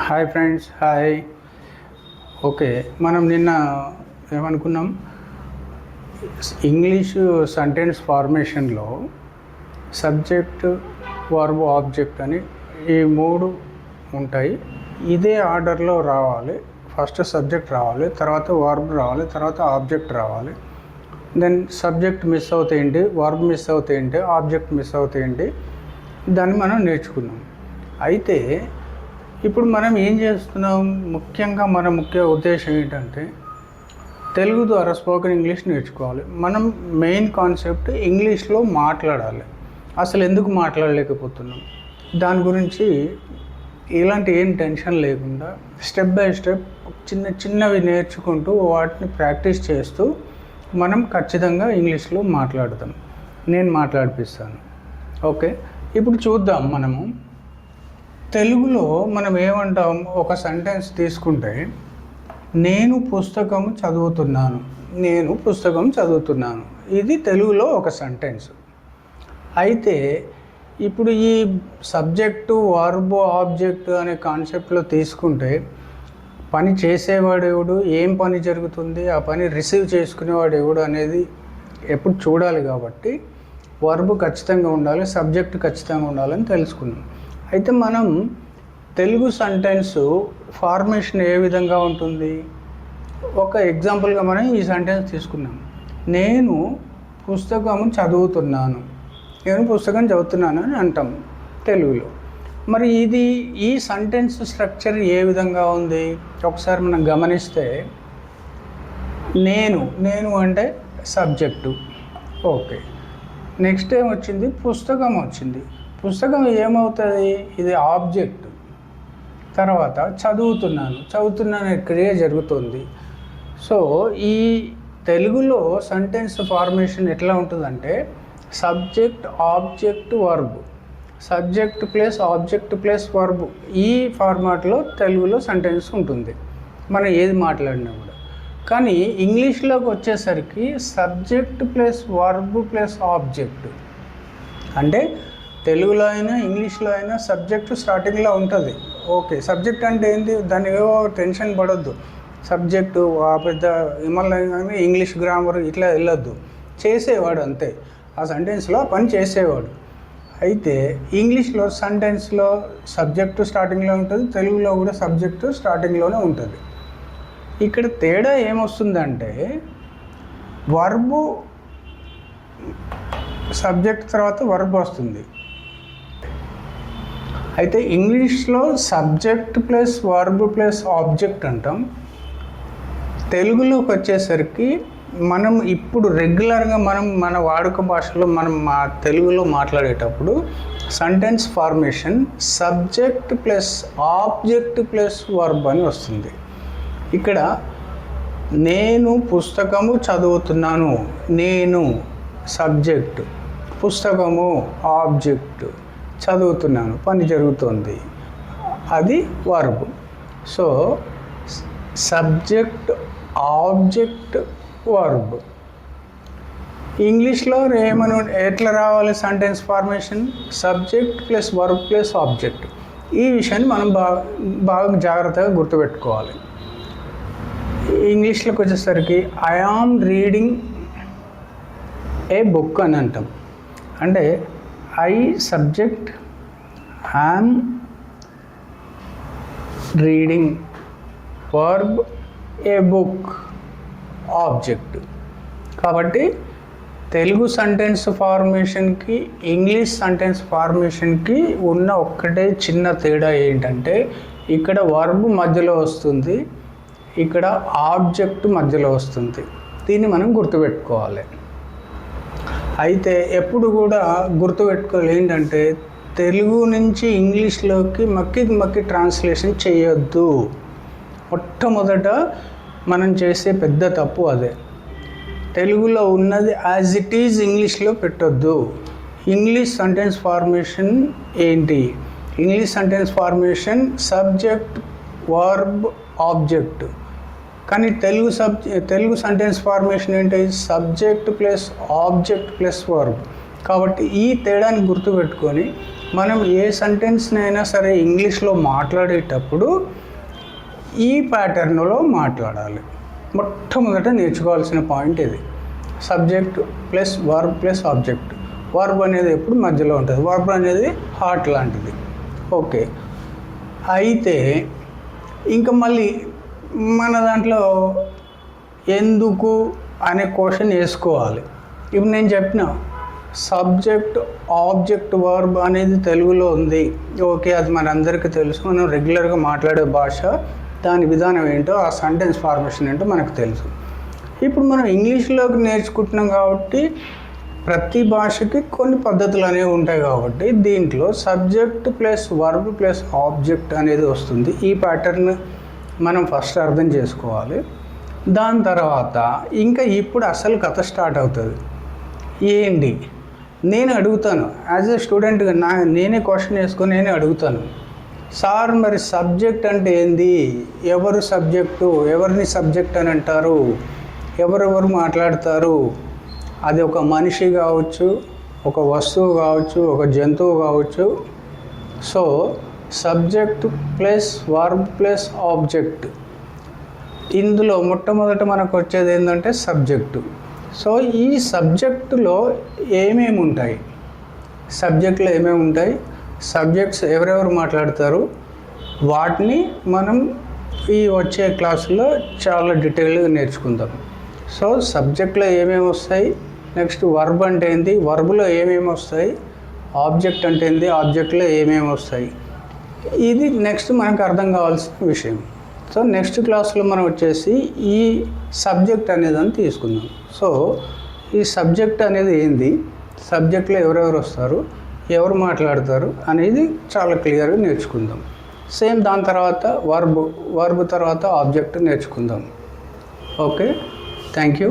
Hi friends, hi. Okay, మనం నిన్న ఏమనుకున్నాం? ఇంగ్లీషు సెంటెన్స్ ఫార్మేషన్లో సబ్జెక్ట్, వర్బ్, ఆబ్జెక్ట్ అని ఈ మూడు ఉంటాయి. ఇదే ఆర్డర్లో రావాలి. ఫస్ట్ సబ్జెక్ట్ రావాలి, తర్వాత వర్బ్ రావాలి, తర్వాత ఆబ్జెక్ట్ రావాలి. దెన్ సబ్జెక్ట్ మిస్ అవుతే ఏంటి, వర్బ్ మిస్ అవుతే ఏంటి, ఆబ్జెక్ట్ మిస్ అవుతే ఏంటి, దాన్ని మనం నేర్చుకున్నాం. అయితే ఇప్పుడు మనం ఏం చేస్తున్నాం? ముఖ్యంగా మన ముఖ్య ఉద్దేశం ఏంటంటే తెలుగు ద్వారా స్పోకెన్ ఇంగ్లీష్ నేర్చుకోవాలి. మనం మెయిన్ కాన్సెప్ట్ ఇంగ్లీష్లో మాట్లాడాలి. అసలు ఎందుకు మాట్లాడలేకపోతున్నాం, దాని గురించి ఇలాంటి ఏం టెన్షన్ లేకుండా స్టెప్ బై స్టెప్ చిన్నవి నేర్చుకుంటూ వాటిని ప్రాక్టీస్ చేస్తూ మనం ఖచ్చితంగా ఇంగ్లీష్లో మాట్లాడతాం. నేను మాట్లాడిపిస్తాను. ఓకే, ఇప్పుడు చూద్దాం. మనము తెలుగులో మనం ఏమంటాం? ఒక సెంటెన్స్ తీసుకుంటే, నేను పుస్తకం చదువుతున్నాను. నేను పుస్తకం చదువుతున్నాను, ఇది తెలుగులో ఒక సెంటెన్స్. అయితే ఇప్పుడు ఈ సబ్జెక్టు, వర్బ్, ఆబ్జెక్ట్ అనే కాన్సెప్ట్లో తీసుకుంటే, పని చేసేవాడు ఎవడు, ఏం పని జరుగుతుంది, ఆ పని రిసీవ్ చేసుకునేవాడు ఎవడు అనేది ఎప్పుడు చూడాలి. కాబట్టి వర్బ్ ఖచ్చితంగా ఉండాలి, సబ్జెక్ట్ ఖచ్చితంగా ఉండాలని తెలుసుకున్నాం. అయితే మనం తెలుగు సెంటెన్స్ ఫార్మేషన్ ఏ విధంగా ఉంటుంది? ఒక ఎగ్జాంపుల్గా మనం ఈ సెంటెన్స్ తీసుకున్నాం. నేను పుస్తకం చదువుతున్నాను. నేను పుస్తకం చదువుతున్నాను అని అంటాం తెలుగులో. మరి ఈ సెంటెన్స్ స్ట్రక్చర్ ఏ విధంగా ఉంది ఒకసారి మనం గమనిస్తే, నేను అంటే సబ్జెక్టు. ఓకే, నెక్స్ట్ ఏమొచ్చింది? పుస్తకం వచ్చింది. పుస్తకం ఏమవుతుంది? ఇది ఆబ్జెక్ట్. తర్వాత చదువుతున్నాను క్రియ జరుగుతుంది. సో ఈ తెలుగులో సెంటెన్స్ ఫార్మేషన్ ఎట్లా ఉంటుందంటే, subject, object, verb, subject plus object plus verb, ఈ ఫార్మాట్లో తెలుగులో సెంటెన్స్ ఉంటుంది మనం ఏది మాట్లాడినా కూడా. కానీ ఇంగ్లీష్లోకి వచ్చేసరికి subject plus verb plus object. అంటే తెలుగులో అయినా ఇంగ్లీష్లో అయినా సబ్జెక్టు స్టార్టింగ్లో ఉంటుంది. ఓకే, సబ్జెక్ట్ అంటే ఏంటి? దాన్ని ఏవో టెన్షన్ పడొద్దు. సబ్జెక్టు పెద్ద కానీ ఇంగ్లీష్ గ్రామర్ ఇట్లా వెళ్ళొద్దు. చేసేవాడు అంతే, ఆ సెంటెన్స్లో పని చేసేవాడు. అయితే ఇంగ్లీష్లో సెంటెన్స్లో సబ్జెక్టు స్టార్టింగ్లో ఉంటుంది, తెలుగులో కూడా సబ్జెక్టు స్టార్టింగ్లోనే ఉంటుంది. ఇక్కడ తేడా ఏమొస్తుందంటే, వర్బు సబ్జెక్ట్ తర్వాత వర్బ్ వస్తుంది. అయితే ఇంగ్లీష్లో subject plus verb plus object అంటాం. తెలుగులోకి వచ్చేసరికి మనం ఇప్పుడు రెగ్యులర్గా మన వాడుక భాషలో మనం తెలుగులో మాట్లాడేటప్పుడు sentence formation subject plus object plus verb అని వస్తుంది. ఇక్కడ నేను పుస్తకము చదువుతున్నాను, నేను సబ్జెక్ట్, పుస్తకము ఆబ్జెక్ట్, చదువుతున్నాను పని జరుగుతుంది, అది verb. So subject, object, verb. ఇంగ్లీష్లో ఎట్లా రావాలి sentence formation? Subject plus verb plus object. ఈ విషయాన్ని మనం బాగా జాగ్రత్తగా గుర్తుపెట్టుకోవాలి. ఇంగ్లీష్లోకి వచ్చేసరికి I am reading a book అని అంటాం. అంటే I subject, am reading, verb, a book object. కాబట్టి తెలుగు సెంటెన్స్ ఫార్మేషన్కి ఇంగ్లీష్ సెంటెన్స్ ఫార్మేషన్కి ఉన్న ఒక్కటే చిన్న తేడా ఏంటంటే, ఇక్కడ వర్బ్ మధ్యలో వస్తుంది, ఇక్కడ ఆబ్జెక్ట్ మధ్యలో వస్తుంది. దీన్ని మనం గుర్తుపెట్టుకోవాలి. అయితే ఎప్పుడు కూడా గుర్తుపెట్టుకోవాలి ఏంటంటే, తెలుగు నుంచి ఇంగ్లీష్లోకి మక్కి ట్రాన్స్లేషన్ చేయొద్దు. మొట్టమొదట మనం చేసే పెద్ద తప్పు అదే. తెలుగులో ఉన్నది యాజ్ ఇట్ ఈజ్ ఇంగ్లీష్లో పెట్టొద్దు. ఇంగ్లీష్ సెంటెన్స్ ఫార్మేషన్ ఏంటి? English sentence formation subject, verb, object. కానీ తెలుగు సెంటెన్స్ ఫార్మేషన్ ఏంటి? Subject plus object plus verb. కాబట్టి ఈ తేడాని గుర్తుపెట్టుకొని మనం ఏ సెంటెన్స్నైనా సరే ఇంగ్లీష్లో మాట్లాడేటప్పుడు ఈ ప్యాటర్న్లో మాట్లాడాలి. మొట్టమొదట నేర్చుకోవాల్సిన పాయింట్ ఇది. Subject plus verb plus object. Verb అనేది ఎప్పుడు మధ్యలో ఉంటుంది. వర్బ్ అనేది హార్ట్ లాంటిది. ఓకే, అయితే ఇంకా మళ్ళీ మన దాంట్లో ఎందుకు అనే క్వశ్చన్ వేసుకోవాలి. ఇప్పుడు నేను చెప్పిన సబ్జెక్ట్ ఆబ్జెక్ట్ వర్బ్ అనేది తెలుగులో ఉంది. ఓకే, అది మనందరికీ తెలుసు. మనం రెగ్యులర్గా మాట్లాడే భాష, దాని విధానం ఏంటో, ఆ సెంటెన్స్ ఫార్మేషన్ ఏంటో మనకు తెలుసు. ఇప్పుడు మనం ఇంగ్లీష్లోకి నేర్చుకుంటున్నాం కాబట్టి ప్రతి భాషకి కొన్ని పద్ధతులు అనేవి ఉంటాయి. కాబట్టి దీంట్లో subject plus verb plus object అనేది వస్తుంది. ఈ ప్యాటర్న్ మనం ఫస్ట్ అర్థం చేసుకోవాలి. దాని తర్వాత ఇంకా ఇప్పుడు అసలు కథ స్టార్ట్ అవుతుంది. ఏంటి నేను అడుగుతాను, యాజ్ ఎ స్టూడెంట్గా నేనే క్వశ్చన్ వేసుకొని నేనే అడుగుతాను, సార్ మరి సబ్జెక్ట్ అంటే ఏంది? ఎవరు సబ్జెక్టు? ఎవరిని సబ్జెక్ట్ అని అంటారు? ఎవరెవరు మాట్లాడతారు? అది ఒక మనిషి కావచ్చు, ఒక వస్తువు కావచ్చు, ఒక జంతువు కావచ్చు. So subject plus verb plus object, ఇందులో మొట్టమొదట మనకు వచ్చేది ఏంటంటే సబ్జెక్టు. సో ఈ సబ్జెక్టులో ఏమేమి ఉంటాయి? సబ్జెక్టులో ఏమేమి ఉంటాయి? సబ్జెక్ట్స్ ఎవరెవరు మాట్లాడతారు? వాటిని మనం ఈ వచ్చే క్లాసులో చాలా డీటెయిల్గా నేర్చుకుందాం. సో సబ్జెక్ట్లో ఏమేమి వస్తాయి, నెక్స్ట్ వర్బ్ అంటే ఏంటి, వర్బ్లో ఏమేమి వస్తాయి, ఆబ్జెక్ట్ అంటే ఏంటి, ఆబ్జెక్ట్లో ఏమేమి వస్తాయి, ఇది నెక్స్ట్ మనకు అర్థం కావాల్సిన విషయం. సో నెక్స్ట్ క్లాస్లో మనం వచ్చేసి ఈ సబ్జెక్ట్ అనేదాన్ని తీసుకుందాం. సో ఈ సబ్జెక్ట్ అనేది ఏంది, సబ్జెక్ట్లో ఎవరెవరు వస్తారు, ఎవరు మాట్లాడతారు అనేది చాలా క్లియర్గా నేర్చుకుందాం. సేమ్ దాని తర్వాత వర్బ్ తర్వాత ఆబ్జెక్ట్ నేర్చుకుందాం. Okay, thank you.